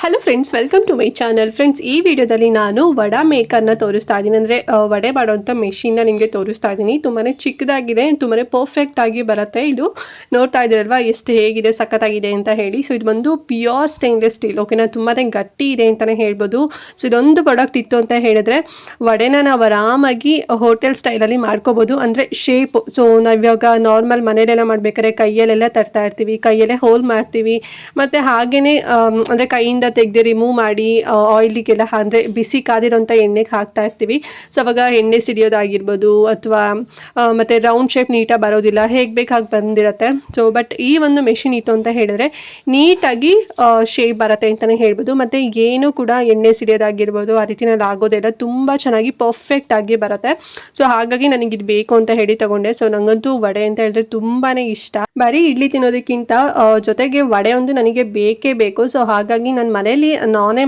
Hello friends, welcome to my channel. Friends, ಈ ವಿಡಿಯೋದಲ್ಲಿ ನಾನು ವಡಾ ಮೇಕರ್ನ ತೋರಿಸ್ತಾ ಇದ್ದೀನಿ. ಅಂದರೆ ವಡೆ ಮಾಡೋಂಥ ಮೆಷಿನ್ನ ನಿಮಗೆ ತೋರಿಸ್ತಾ ಇದ್ದೀನಿ. ತುಂಬಾ ಚಿಕ್ಕದಾಗಿದೆ, ತುಂಬಾ ಪರ್ಫೆಕ್ಟ್ ಆಗಿ ಬರುತ್ತೆ. ಇದು ನೋಡ್ತಾ ಇದ್ದೀರಲ್ವಾ ಎಷ್ಟು ಹೇಗಿದೆ, ಸಖತ್ತಾಗಿದೆ ಅಂತ ಹೇಳಿ. ಸೊ ಇದು ಬಂದು ಪ್ಯೂರ್ ಸ್ಟೇನ್ಲೆಸ್ ಸ್ಟೀಲ್, ಓಕೆನಾ. ತುಂಬಾ ಗಟ್ಟಿ ಇದೆ ಅಂತಲೇ ಹೇಳ್ಬೋದು. ಸೊ ಇದೊಂದು ಪ್ರಾಡಕ್ಟ್ ಇತ್ತು ಅಂತ ಹೇಳಿದ್ರೆ ವಡೆನ ನಾವು ಆರಾಮಾಗಿ ಹೋಟೆಲ್ ಸ್ಟೈಲಲ್ಲಿ ಮಾಡ್ಕೋಬೋದು. ಅಂದರೆ ಶೇಪ್, ಸೊ ನಾವಿವಾಗ ನಾರ್ಮಲ್ ಮನೇಲೆಲ್ಲ ಮಾಡ್ಬೇಕಾದ್ರೆ ಕೈಯಲ್ಲೆಲ್ಲ ತರ್ತಾ ಇರ್ತೀವಿ, ಕೈಯಲ್ಲೇ ಹೋಲ್ ಮಾಡ್ತೀವಿ. ಮತ್ತು ಹಾಗೆಯೇ ಅಂದರೆ ಕೈಯಿಂದ ತೆಗೆದು ರಿಮೂವ್ ಮಾಡಿ ಆಯಿಲಿಗೆಲ್ಲ ಅಂದರೆ ಬಿಸಿ ಕಾದಿರೋಂಥ ಎಣ್ಣೆಗೆ ಹಾಕ್ತಾ ಇರ್ತೀವಿ. ಸೊ ಅವಾಗ ಎಣ್ಣೆ ಸಿಡಿಯೋದಾಗಿರ್ಬೋದು, ಅಥವಾ ಮತ್ತು ರೌಂಡ್ ಶೇಪ್ ನೀಟಾಗಿ ಬರೋದಿಲ್ಲ, ಹೇಗೆ ಬೇಕಾಗಿ ಬಂದಿರುತ್ತೆ. ಸೊ ಬಟ್ ಈ ಒಂದು ಮೆಷಿನ್ ಇತ್ತು ಅಂತ ಹೇಳಿದ್ರೆ ನೀಟಾಗಿ ಶೇಪ್ ಬರುತ್ತೆ ಅಂತಲೇ ಹೇಳ್ಬೋದು. ಮತ್ತು ಏನು ಕೂಡ ಎಣ್ಣೆ ಸಿಡಿಯೋದಾಗಿರ್ಬೋದು ಆ ರೀತಿನಲ್ಲಿ ಆಗೋದಿಲ್ಲ, ತುಂಬ ಚೆನ್ನಾಗಿ ಪರ್ಫೆಕ್ಟ್ ಆಗಿ ಬರುತ್ತೆ. ಸೊ ಹಾಗಾಗಿ ನನಗೆ ಇದು ಬೇಕು ಅಂತ ಹೇಳಿ ತಗೊಂಡೆ. ಸೊ ನನಗಂತೂ ವಡೆ ಅಂತ ಹೇಳಿದ್ರೆ ತುಂಬಾ ಇಷ್ಟ. ಬರೀ ಇಡ್ಲಿ ತಿನ್ನೋದಕ್ಕಿಂತ ಜೊತೆಗೆ ವಡೆ ಒಂದು ನನಗೆ ಬೇಕೇ ಬೇಕು. ಸೊ ಹಾಗಾಗಿ ನನ್ನ ಮನೇಲಿ ನಾನೇ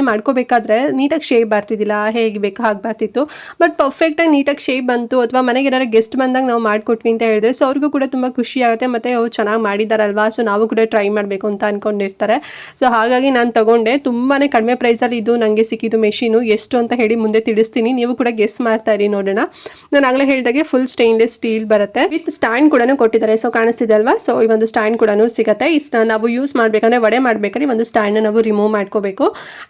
ಮಾಡ್ಕೋಬೇಕಾದ್ರೆ ನೀಟಾಗಿ ಶೇಪ್ ಬರ್ತಿದ್ದಿಲ್ಲ, ಹೇಗೆ ಬೇಕು ಹಾಗೆ ಬರ್ತಿತ್ತು. ಬಟ್ ಪರ್ಫೆಕ್ಟಾಗಿ ನೀಟಾಗಿ ಶೇಪ್ ಬಂತು. ಅಥವಾ ಮನೆಗೆ ಏನಾದ್ರು ಗೆಸ್ಟ್ ಬಂದಾಗ ನಾವು ಮಾಡಿಕೊಟ್ವಿ ಅಂತ ಹೇಳಿದ್ರೆ ಸೊ ಅವ್ರಿಗೂ ಕೂಡ ತುಂಬ ಖುಷಿ ಆಗುತ್ತೆ. ಮತ್ತು ಅವ್ರು ಚೆನ್ನಾಗಿ ಮಾಡಿದಾರಲ್ವಾ, ಸೊ ನಾವು ಕೂಡ ಟ್ರೈ ಮಾಡಬೇಕು ಅಂತ ಅಂದ್ಕೊಂಡಿರ್ತಾರೆ. ಸೊ ಹಾಗಾಗಿ ನಾನು ತಗೊಂಡೆ. ತುಂಬಾ ಕಡಿಮೆ ಪ್ರೈಸಲ್ಲಿ ಇದು ನನಗೆ ಸಿಕ್ಕಿದ್ದು ಮೆಷಿನು. ಎಷ್ಟು ಅಂತ ಹೇಳಿ ಮುಂದೆ ತಿಳಿಸ್ತೀನಿ, ನೀವು ಕೂಡ ಗೆಸ್ ಮಾಡ್ತಾ ಇರಿ, ನೋಡೋಣ. ನಾನು ಆಗಲೇ ಹೇಳಿದಾಗೆ ಫುಲ್ ಸ್ಟೇನ್ಲೆಸ್ ಸ್ಟೀಲ್ ಬರುತ್ತೆ, ವಿತ್ ಸ್ಟ್ಯಾಂಡ್ ಕೂಡ ಕೊಟ್ಟಿದ್ದಾರೆ. ಸೊ ಕಾಣಿಸ್ತಿದೆ ಅಲ್ವಾ, ಸೊ ಈ ಒಂದು ಸ್ಟ್ಯಾಂಡ್ ಕೂಡ ಸಿಗುತ್ತೆ. ನಾವು ಯೂಸ್ ಮಾಡಬೇಕಂದ್ರೆ ವಡೆ ಮಾಡಬೇಕಾದ್ರೆ ಒಂದು ಸ್ಟ್ಯಾಂಡ್ನ ನಾವು ರಿಮೂವ್ ಮಾಡ್ಕೋಬೇಕು.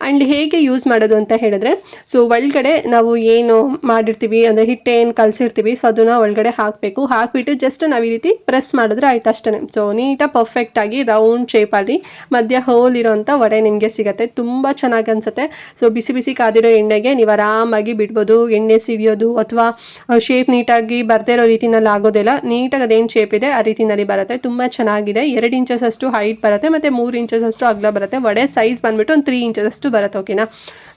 ಆ್ಯಂಡ್ ಹೇಗೆ ಯೂಸ್ ಮಾಡೋದು ಅಂತ ಹೇಳಿದ್ರೆ, ಸೊ ಒಳಗಡೆ ನಾವು ಏನು ಮಾಡಿರ್ತೀವಿ ಅಂದರೆ ಹಿಟ್ಟು ಏನು ಕಲಸಿರ್ತೀವಿ, ಸೊ ಅದನ್ನು ಒಳಗಡೆ ಹಾಕಬೇಕು. ಹಾಕಿಬಿಟ್ಟು ಜಸ್ಟ್ ನಾವು ಈ ರೀತಿ ಪ್ರೆಸ್ ಮಾಡಿದ್ರೆ ಆಯ್ತು, ಅಷ್ಟೇ. ಸೊ ನೀಟಾಗಿ ಪರ್ಫೆಕ್ಟಾಗಿ ರೌಂಡ್ ಶೇಪಲ್ಲಿ ಮಧ್ಯ ಹೋಲ್ ಇರೋಂಥ ವಡೆ ನಿಮಗೆ ಸಿಗುತ್ತೆ. ತುಂಬ ಚೆನ್ನಾಗಿ ಅನಿಸುತ್ತೆ. ಸೊ ಬಿಸಿ ಬಿಸಿ ಕಾದಿರೋ ಎಣ್ಣೆಗೆ ನೀವು ಆರಾಮಾಗಿ ಬಿಡ್ಬೋದು. ಎಣ್ಣೆ ಸಿಡಿಯೋದು ಅಥವಾ ಶೇಪ್ ನೀಟಾಗಿ ಬರ್ದೇ ಇರೋ ರೀತಿನಲ್ಲಿ ಆಗೋದಿಲ್ಲ. ನೀಟಾಗಿ ಅದೇನು ಶೇಪ್ ಇದೆ ಆ ರೀತಿನಲ್ಲಿ ಬರುತ್ತೆ. ತುಂಬ ಚೆನ್ನಾಗಿದೆ. 2 ಇಂಚಸ್ ಅಷ್ಟು ಹೈಟ್ ಬರುತ್ತೆ ಮತ್ತು 3 ಇಂಚಸ್ ಅಷ್ಟು ಅಗಲ ಬರುತ್ತೆ. ವಡೆ ಸೈಜ್ ಬಂದ್ಬಿಟ್ಟು ಒಂದು 3 ಇಂಚಸ್ ಅಷ್ಟು ಬರುತ್ತೆ, ಓಕೆನಾ.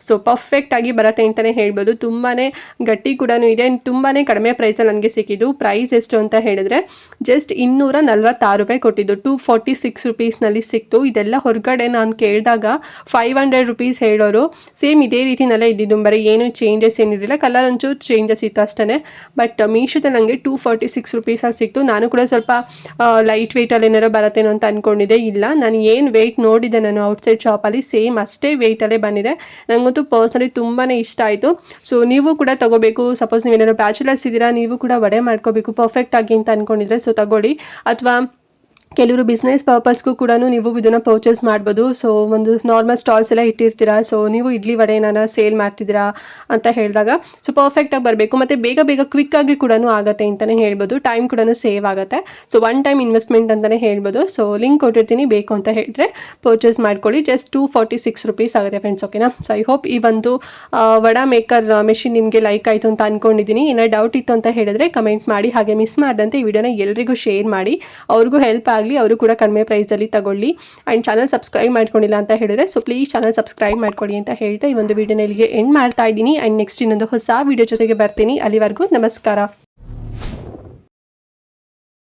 ಸೊ ಪರ್ಫೆಕ್ಟ್ ಆಗಿ ಬರುತ್ತೆ ಅಂತಲೇ ಹೇಳ್ಬೋದು. ತುಂಬಾ ಗಟ್ಟಿ ಕೂಡ ಇದೆ. ತುಂಬಾ ಕಡಿಮೆ ಪ್ರೈಸಲ್ಲಿ ನನಗೆ ಸಿಕ್ಕಿದ್ದು. ಪ್ರೈಸ್ ಎಷ್ಟು ಅಂತ ಹೇಳಿದ್ರೆ ಜಸ್ಟ್ 246 ರೂಪಾಯಿ ಕೊಟ್ಟಿದ್ದು, 246 ರುಪೀಸ್ನಲ್ಲಿ ಸಿಕ್ತು. ಇದೆಲ್ಲ ಹೊರಗಡೆ ನಾನು ಕೇಳಿದಾಗ 500 ರುಪೀಸ್ ಹೇಳೋರು. ಸೇಮ್ ಇದೇ ರೀತಿನೆಲ್ಲ ಇದ್ದಿದ್ದು, ಬರೀ ಏನು ಚೇಂಜಸ್ ಏನಿರಲಿಲ್ಲ, ಕಲರ್ ಒಂಚೂರು ಚೇಂಜಸ್ ಇತ್ತು ಅಷ್ಟೇ. ಬಟ್ ಮೀಶೋದಲ್ಲಿ ನನಗೆ 246 ರುಪೀಸಲ್ಲಿ ಸಿಕ್ತು. ನಾನು ಕೂಡ ಸ್ವಲ್ಪ ಲೈಟ್ ವೆಯ್ಟಲ್ಲಿ ಏನಾರು ಬರುತ್ತೇನೋ ಅಂತ ಅಂದ್ಕೊಂಡಿದ್ದೆ. ಇಲ್ಲ, ನಾನು ಏನು ವೆಯ್ಟ್ ನೋಡಿದೆ ನಾನು ಔಟ್ಸೈಡ್ ಶಾಪಲ್ಲಿ, ಸೇಮ್ ಅಷ್ಟೇ ವೆಯ್ಟಲ್ಲೇ ಬಂದಿದೆ. ನನಗಂತೂ ಪರ್ಸ್ನಲಿ ತುಂಬಾ ಇಷ್ಟ ಆಯಿತು. ಸೊ ನೀವು ಕೂಡ ತಗೋಬೇಕು. ಸಪೋಸ್ ನೀವೇನಾದ್ರು ಬ್ಯಾಚುಲರ್ಸ್ ಇದ್ದೀರಾ, ನೀವು ಕೂಡ ವಡೆ ಮಾಡ್ಕೋಬೇಕು ಪರ್ಫೆಕ್ಟ್ ಆಗಿ ಅಂತ ಅಂದ್ಕೊಂಡಿದ್ರೆ ಸೊ ತಗೊಳ್ಳಿ. ಅಥವಾ ಕೆಲವರು ಬಿಸ್ನೆಸ್ ಪರ್ಪಸ್ಗೂ ಕೂಡ ನೀವು ಇದನ್ನು ಪರ್ಚೇಸ್ ಮಾಡ್ಬೋದು. ಸೊ ಒಂದು ನಾರ್ಮಲ್ ಸ್ಟಾಲ್ಸ್ ಎಲ್ಲ ಇಟ್ಟಿರ್ತೀರಾ, ಸೊ ನೀವು ಇಡ್ಲಿ ವಡೆ ಏನಾರ ಸೇಲ್ ಮಾಡ್ತಿದ್ದೀರಾ ಅಂತ ಹೇಳಿದಾಗ ಸೊ ಪರ್ಫೆಕ್ಟಾಗಿ ಬರಬೇಕು. ಮತ್ತು ಬೇಗ ಬೇಗ ಕ್ವಿಕ್ಕಾಗಿ ಕೂಡ ಆಗುತ್ತೆ ಅಂತಲೇ ಹೇಳ್ಬೋದು. ಟೈಮ್ ಕೂಡ ಸೇವ್ ಆಗುತ್ತೆ. ಸೊ ಒನ್ ಟೈಮ್ ಇನ್ವೆಸ್ಟ್ಮೆಂಟ್ ಅಂತಲೇ ಹೇಳ್ಬೋದು. ಸೊ ಲಿಂಕ್ ಕೊಟ್ಟಿರ್ತೀನಿ, ಬೇಕು ಅಂತ ಹೇಳಿದ್ರೆ ಪರ್ಚೇಸ್ ಮಾಡ್ಕೊಳ್ಳಿ. ಜಸ್ಟ್ 246 ರುಪೀಸ್ ಆಗುತ್ತೆ ಫ್ರೆಂಡ್ಸ್, ಓಕೆನಾ. ಸೊ ಐ ಹೋಪ್ ಈ ಒಂದು ವಡಾ ಮೇಕರ್ ಮೆಷಿನ್ ನಿಮಗೆ ಲೈಕ್ ಆಯಿತು ಅಂತ ಅಂದ್ಕೊಂಡಿದ್ದೀನಿ. ಏನಾದ್ರು ಡೌಟ್ ಇತ್ತು ಅಂತ ಹೇಳಿದ್ರೆ ಕಮೆಂಟ್ ಮಾಡಿ. ಹಾಗೆ ಮಿಸ್ ಮಾಡಿದಂತೆ ಈ ವಿಡಿಯೋನ ಎಲ್ರಿಗೂ ಶೇರ್ ಮಾಡಿ, ಅವ್ರಿಗೂ ಹೆಲ್ಪ್ ಆಗಲಿ, ಅವರು ಕೂಡ ಕಡಿಮೆ ಪ್ರೈಸಲ್ಲಿ ತಗೊಳ್ಳಿ. ಆ್ಯಂಡ್ ಚಾನಲ್ ಸಬ್ಸ್ಕ್ರೈಬ್ ಮಾಡ್ಕೊಂಡಿಲ್ಲ ಅಂತ ಹೇಳಿದ್ರೆ ಸೊ ಪ್ಲೀಸ್ ಚಾನಲ್ ಸಬ್ಸ್ಕ್ರೈಬ್ ಮಾಡ್ಕೊಳ್ಳಿ ಅಂತ ಹೇಳ್ತಾ ಈ ಒಂದು ವಿಡಿಯೋನ ಇಲ್ಲಿಗೆ ಎಂಡ್ ಮಾಡ್ತಾ ಇದ್ದೀನಿ. ಆ್ಯಂಡ್ ನೆಕ್ಸ್ಟ್ ಇನ್ನೊಂದು ಹೊಸ ವಿಡಿಯೋ ಜೊತೆಗೆ ಬರ್ತೀನಿ. ಅಲ್ಲಿವರೆಗೂ ನಮಸ್ಕಾರ.